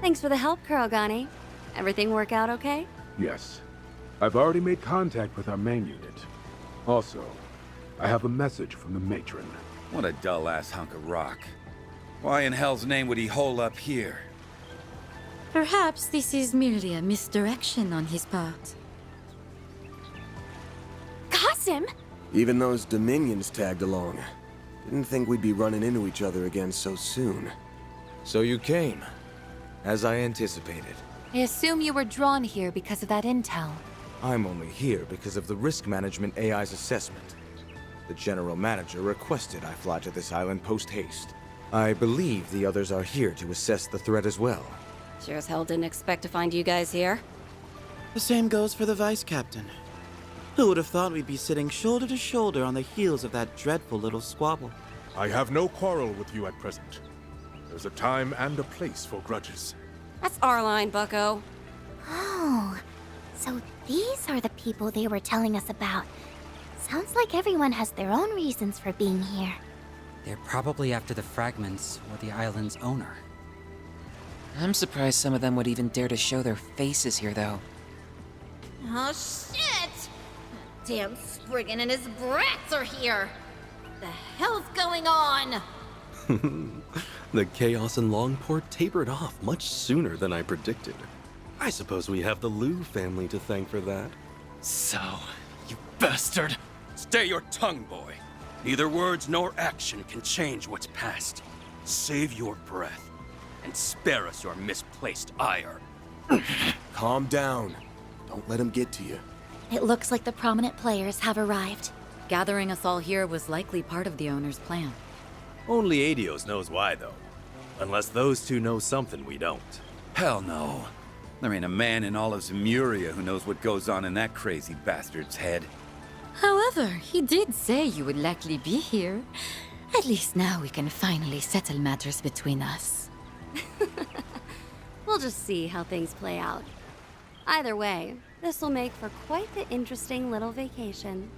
Thanks for the help, Kurogane. Everything work out okay? Yes. I've already made contact with our main unit. Also, I have a message from the matron. What a dull-ass hunk of rock. Why in hell's name would he hole up here? Perhaps this is merely a misdirection on his part. Qasim! Even those Dominions tagged along. Didn't think we'd be running into each other again so soon. So you came, as I anticipated. I assume you were drawn here because of that intel. I'm only here because of the risk management AI's assessment. The general manager requested I fly to this island post-haste. I believe the others are here to assess the threat as well. Sure as hell didn't expect to find you guys here. The same goes for the Vice Captain. Who would have thought we'd be sitting shoulder to shoulder on the heels of that dreadful little squabble? I have no quarrel with you at present. There's a time and a place for grudges. That's our line, bucko. Oh, so these are the people they were telling us about. Sounds like everyone has their own reasons for being here. They're probably after the fragments or the island's owner. I'm surprised some of them would even dare to show their faces here, though. Oh, shit! Damn Spriggan and his brats are here! The hell's going on? The chaos in Longport tapered off much sooner than I predicted. I suppose we have the Liu family to thank for that. So, you bastard! Stay your tongue, boy. Neither words nor action can change what's past. Save your breath, and spare us your misplaced ire. Calm down. Don't let him get to you. It looks like the prominent players have arrived. Gathering us all here was likely part of the owner's plan. Only Adios knows why, though. Unless those two know something we don't. Hell no. There ain't a man in all of Zemuria who knows what goes on in that crazy bastard's head. However, he did say you would likely be here. At least now we can finally settle matters between us. We'll just see how things play out. Either way, this will make for quite the interesting little vacation.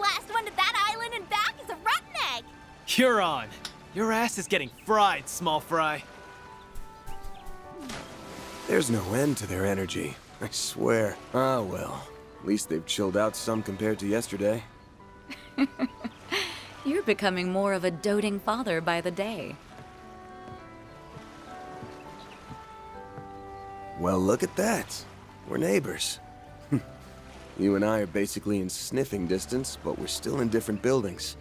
Last one to that island and back is a rotten egg! You're on. Your ass is getting fried, small fry. There's no end to their energy, I swear. Ah, well. At least they've chilled out some compared to yesterday. You're becoming more of a doting father by the day. Well, look at that. We're neighbors. You and I are basically in sniffing distance, but we're still in different buildings.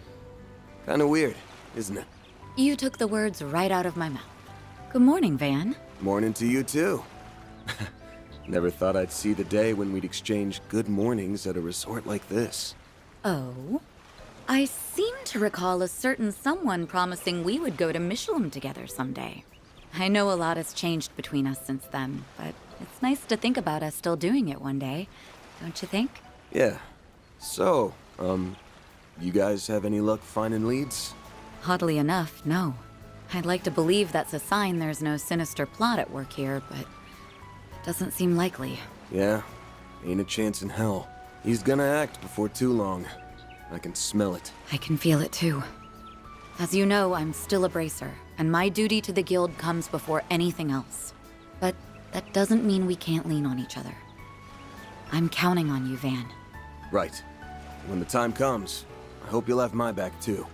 Kinda weird, isn't it? You took the words right out of my mouth. Good morning, Van. Morning to you, too. Never thought I'd see the day when we'd exchange good mornings at a resort like this. Oh? I seem to recall a certain someone promising we would go to Michelin together someday. I know a lot has changed between us since then, but it's nice to think about us still doing it one day. Don't you think? Yeah. So, you guys have any luck finding leads? Oddly enough, no. I'd like to believe that's a sign there's no sinister plot at work here, but it doesn't seem likely. Yeah, Ain't a chance in hell. He's gonna act before too long. I can smell it. I can feel it too. As you know, I'm still a bracer, and my duty to the guild comes before anything else. But that doesn't mean we can't lean on each other. I'm counting on you, Van. Right. When the time comes, I hope you'll have my back too.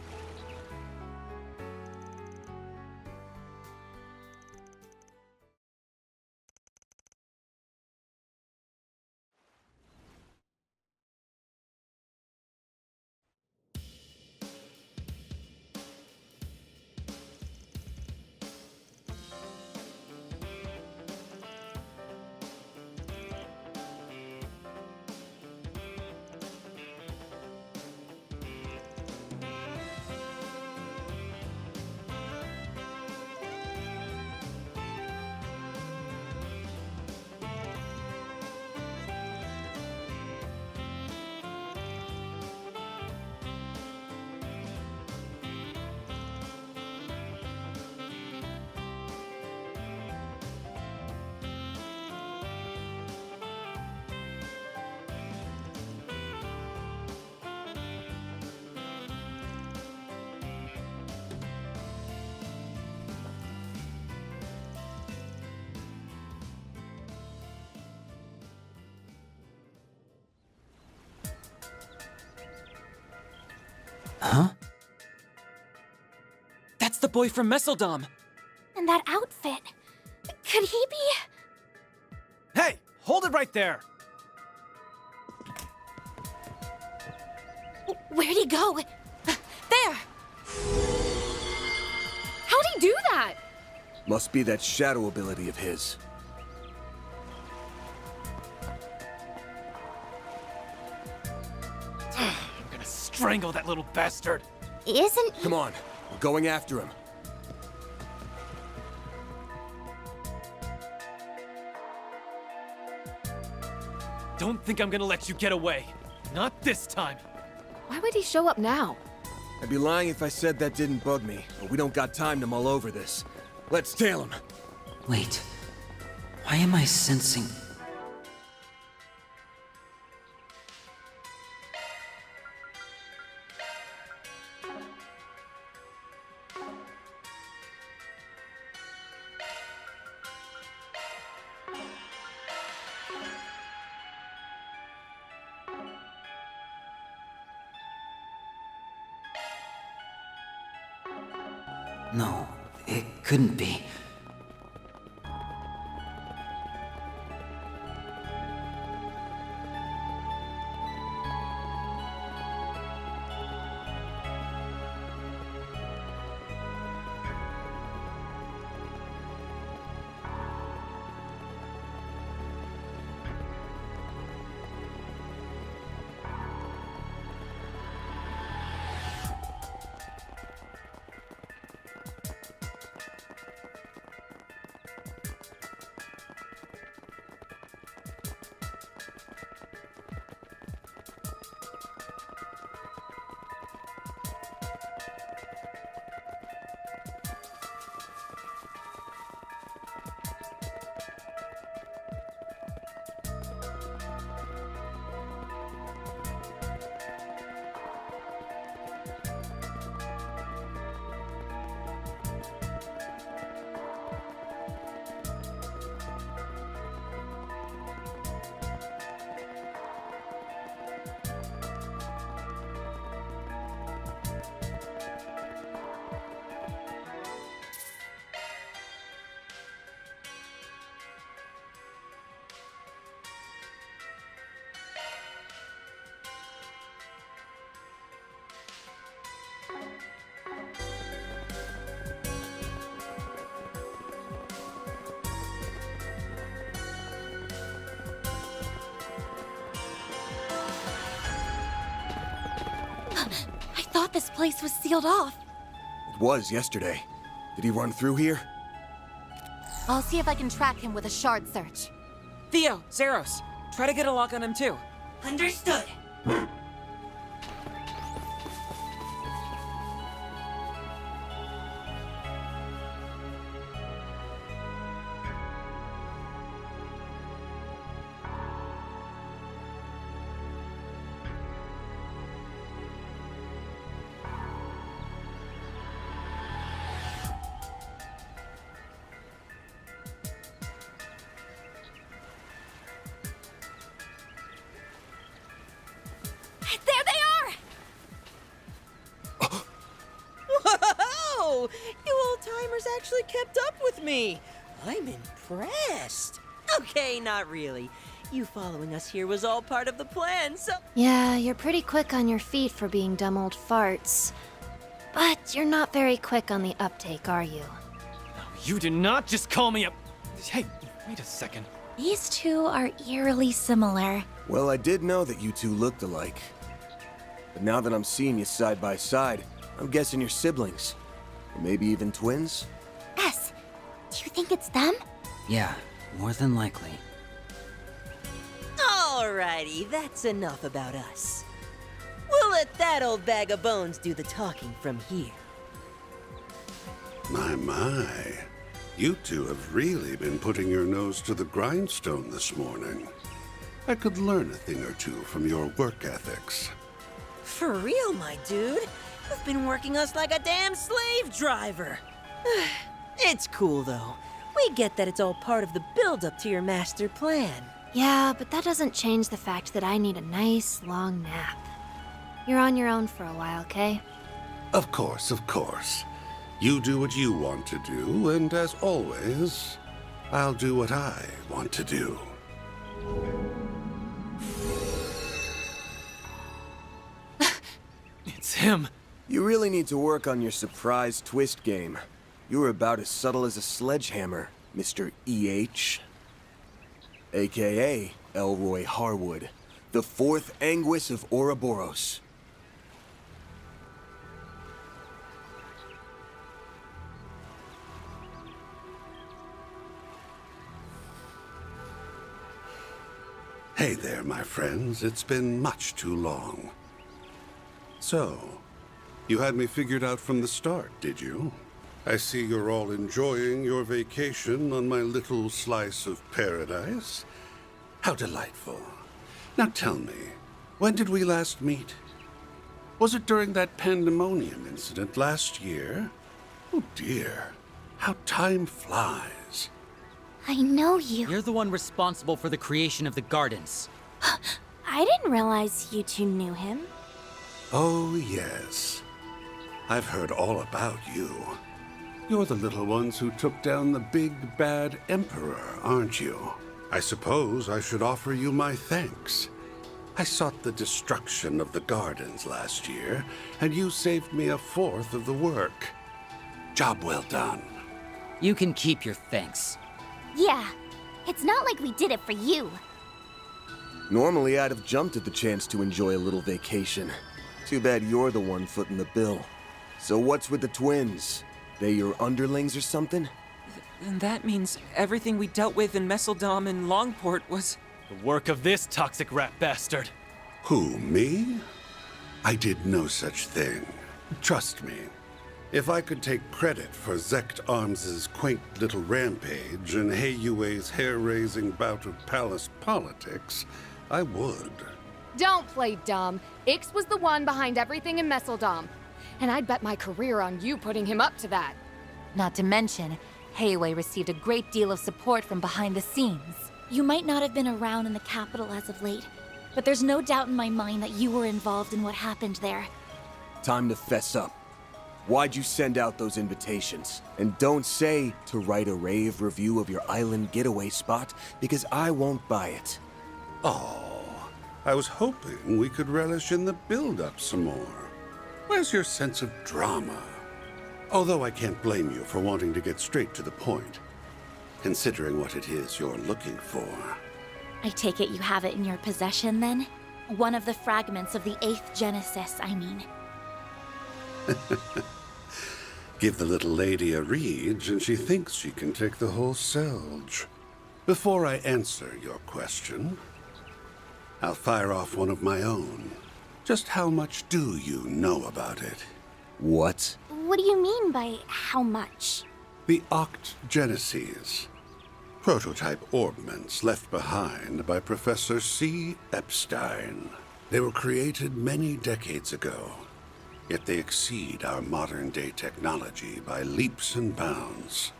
Huh? That's the boy from Messeldom! And that outfit. Could he be... Hey! Hold it right there! Where'd he go? There! How'd he do that? Must be that shadow ability of his. I'm gonna strangle that little bastard! Isn't he... Come on, we're going after him. Don't think I'm gonna let you get away. Not this time. Why would he show up now? I'd be lying if I said that didn't bug me, but we don't got time to mull over this. Let's tail him. Wait. Why am I sensing... No, it couldn't be. I thought this place was sealed off. It was yesterday. Did he run through here? I'll see if I can track him with a shard search. Theo, Zeros, try to get a lock on him too. Understood. newcomers actually kept up with me. I'm impressed. Okay, not really. You following us here was all part of the plan, so... Yeah, you're pretty quick on your feet for being dumb old farts. But you're not very quick on the uptake, are you? You did not just call me a... Hey, wait a second. These two are eerily similar. Well, I did know that you two looked alike. But now that I'm seeing you side by side, I'm guessing you're siblings. Or maybe even twins? S, do you think it's them? Yeah, more than likely. Alrighty, that's enough about us. We'll let that old bag of bones do the talking from here. My. You two have really been putting your nose to the grindstone this morning. I could learn a thing or two from your work ethics. For real, my dude. You've been working us like a damn slave driver. It's cool, though. We get that it's all part of the build-up to your master plan. Yeah, but that doesn't change the fact that I need a nice, long nap. You're on your own for a while, okay? Of course. You do what you want to do, and as always, I'll do what I want to do. It's him. You really need to work on your surprise twist game. You were about as subtle as a sledgehammer, Mr. E.H. AKA Elroy Harwood, the fourth Anguis of Ouroboros. Hey there, my friends. It's been much too long. So, you had me figured out from the start, did you? I see you're all enjoying your vacation on my little slice of paradise. How delightful. Now tell me, when did we last meet? Was it during that pandemonium incident last year? Oh dear, how time flies. I know you. You're the one responsible for the creation of the gardens. I didn't realize you two knew him. Oh, yes. I've heard all about you. You're the little ones who took down the big, bad Emperor, aren't you? I suppose I should offer you my thanks. I sought the destruction of the gardens last year, and you saved me a fourth of the work. Job well done. You can keep your thanks. Yeah, it's not like we did it for you. Normally, I'd have jumped at the chance to enjoy a little vacation. Too bad you're the one footing the bill. So what's with the twins? They your underlings or something? And that means everything we dealt with in Messeldom and Longport was... the work of this toxic rat bastard. Who, me? I did no such thing. Trust me. If I could take credit for Zect Arms's quaint little rampage and Heiyue's hair-raising bout of palace politics, I would. Don't play dumb. Ix was the one behind everything in Messeldom. And I'd bet my career on you putting him up to that. Not to mention, Heiyue received a great deal of support from behind the scenes. You might not have been around in the capital as of late, but there's no doubt in my mind that you were involved in what happened there. Time to fess up. Why'd you send out those invitations? And don't say to write a rave review of your island getaway spot, because I won't buy it. Oh, I was hoping we could relish in the build-up some more. Where's your sense of drama? Although I can't blame you for wanting to get straight to the point, considering what it is you're looking for. I take it you have it in your possession, then? One of the fragments of the 8th Genesis, I mean. Give the little lady a read, and she thinks she can take the whole Selge. Before I answer your question, I'll fire off one of my own. Just how much do you know about it? What? What do you mean by how much? The Oct Genesis. Prototype orbments left behind by Professor C. Epstein. They were created many decades ago, yet they exceed our modern-day technology by leaps and bounds.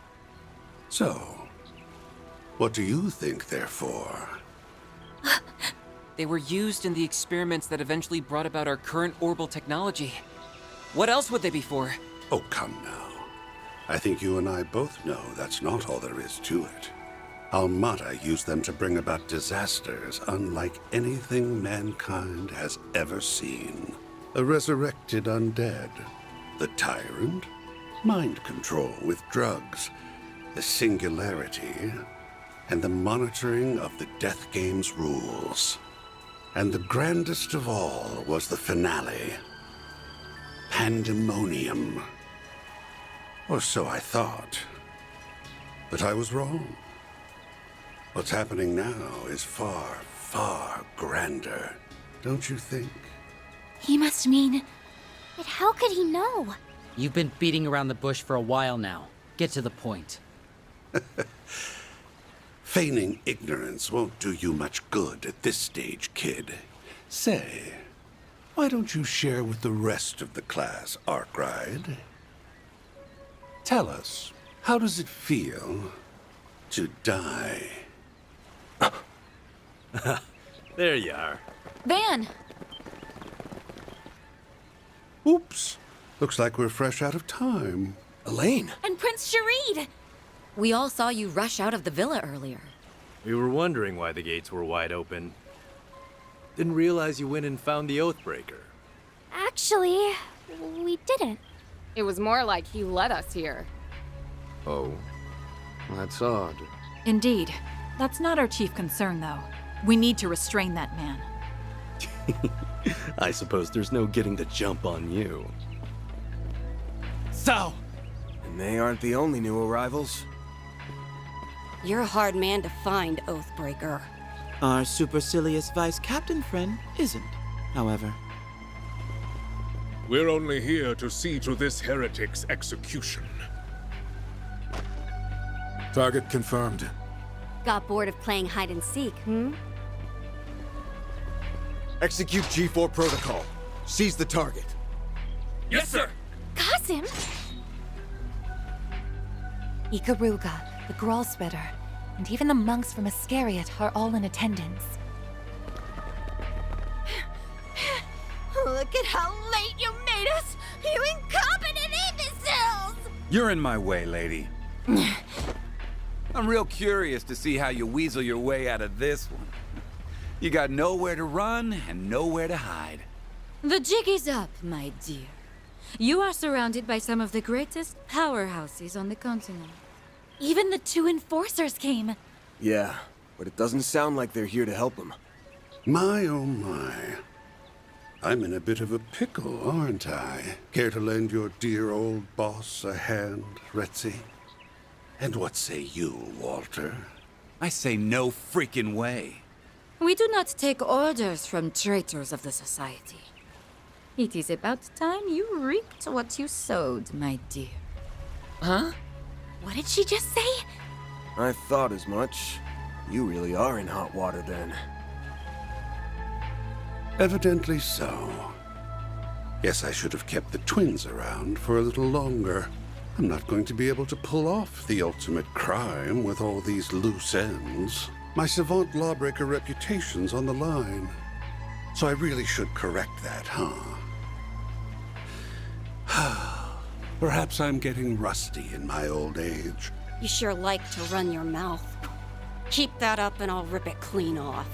So, what do you think they're for? They were used in the experiments that eventually brought about our current orbital technology. What else would they be for? Oh, come now. I think you and I both know that's not all there is to it. Almada used them to bring about disasters unlike anything mankind has ever seen. A resurrected undead, the tyrant, mind control with drugs, the singularity, and the monitoring of the Death Game's rules. And the grandest of all was the finale. Pandemonium. Or so I thought. But I was wrong. What's happening now is far, far grander, don't you think? He must mean... But how could he know? You've been beating around the bush for a while now. Get to the point. Feigning ignorance won't do you much good at this stage, kid. Say, why don't you share with the rest of the class, Arkride? Tell us, how does it feel to die? There you are. Van! Oops. Looks like we're fresh out of time. Elaine! And Prince Sharid! We all saw you rush out of the villa earlier. We were wondering why the gates were wide open. Didn't realize you went and found the Oathbreaker. Actually, we didn't. It was more like he led us here. Oh, that's odd. Indeed. That's not our chief concern, though. We need to restrain that man. I suppose there's no getting the jump on you. So! And they aren't the only new arrivals. You're a hard man to find, Oathbreaker. Our supercilious vice captain friend isn't, however. We're only here to see to this heretic's execution. Target confirmed. Got bored of playing hide and seek, hmm? Execute G4 protocol. Seize the target. Yes, sir! Kasim! Ikaruga, the Gralspetter, and even the monks from Iscariot are all in attendance. Look at how late you made us! You incompetent imbeciles! You're in my way, lady. I'm real curious to see how you weasel your way out of this one. You got nowhere to run and nowhere to hide. The jig is up, my dear. You are surrounded by some of the greatest powerhouses on the continent. Even the two enforcers came. Yeah, but it doesn't sound like they're here to help him. My, oh my. I'm in a bit of a pickle, aren't I? Care to lend your dear old boss a hand, Retzi? And what say you, Walter? I say no freaking way. We do not take orders from traitors of the society. It is about time you reaped what you sowed, my dear. Huh? What did she just say? I thought as much. You really are in hot water then. Evidently so. Guess I should have kept the twins around for a little longer. I'm not going to be able to pull off the ultimate crime with all these loose ends. My savant lawbreaker reputation's on the line. So I really should correct that, huh? Perhaps I'm getting rusty in my old age. You sure like to run your mouth. Keep that up and I'll rip it clean off.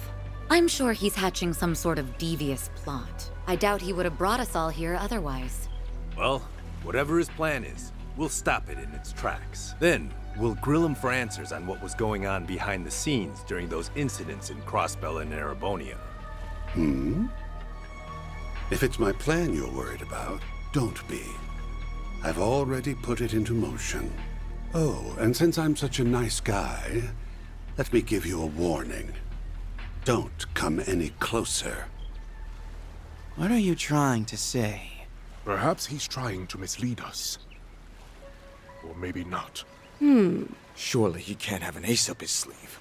I'm sure he's hatching some sort of devious plot. I doubt he would have brought us all here otherwise. Well, whatever his plan is, we'll stop it in its tracks. Then, we'll grill him for answers on what was going on behind the scenes during those incidents in Crossbell and Erebonia. Hmm? If it's my plan you're worried about, don't be. I've already put it into motion. Oh, and since I'm such a nice guy, let me give you a warning. Don't come any closer. What are you trying to say? Perhaps he's trying to mislead us. Or maybe not. Surely he can't have an ace up his sleeve.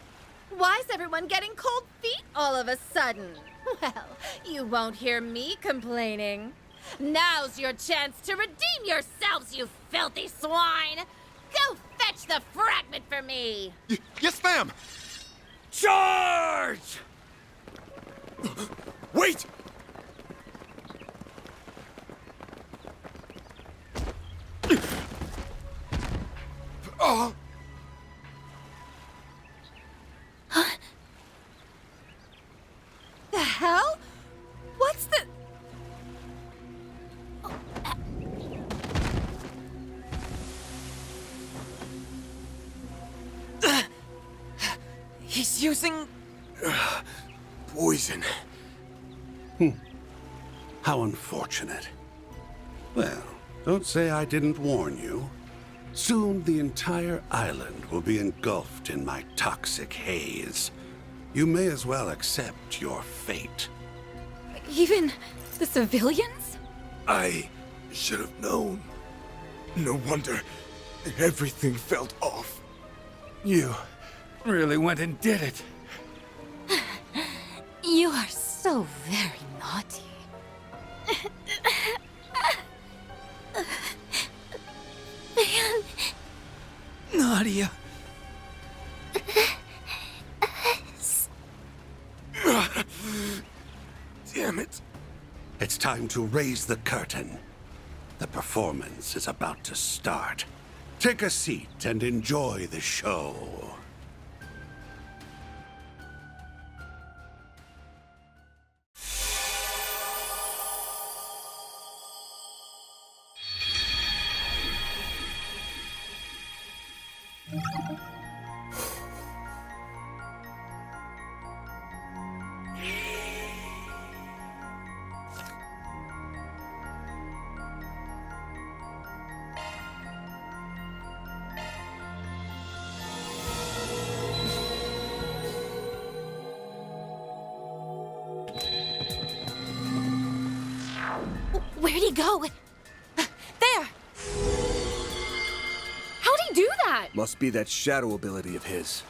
Why's everyone getting cold feet all of a sudden? Well, you won't hear me complaining. Now's your chance to redeem yourselves, you filthy swine! Go fetch the fragment for me! Yes, ma'am! Charge! Wait! The hell? What's the... He's using... Poison. How unfortunate. Well, don't say I didn't warn you. Soon the entire island will be engulfed in my toxic haze. You may as well accept your fate. Even the civilians? I should have known. No wonder everything felt off. You really went and did it. You are so very naughty. Nadia. Damn it. It's time to raise the curtain. The performance is about to start. Take a seat and enjoy the show. Where'd he go? There! How'd he do that? Must be that shadow ability of his.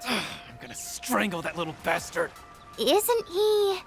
I'm gonna strangle that little bastard. Isn't he...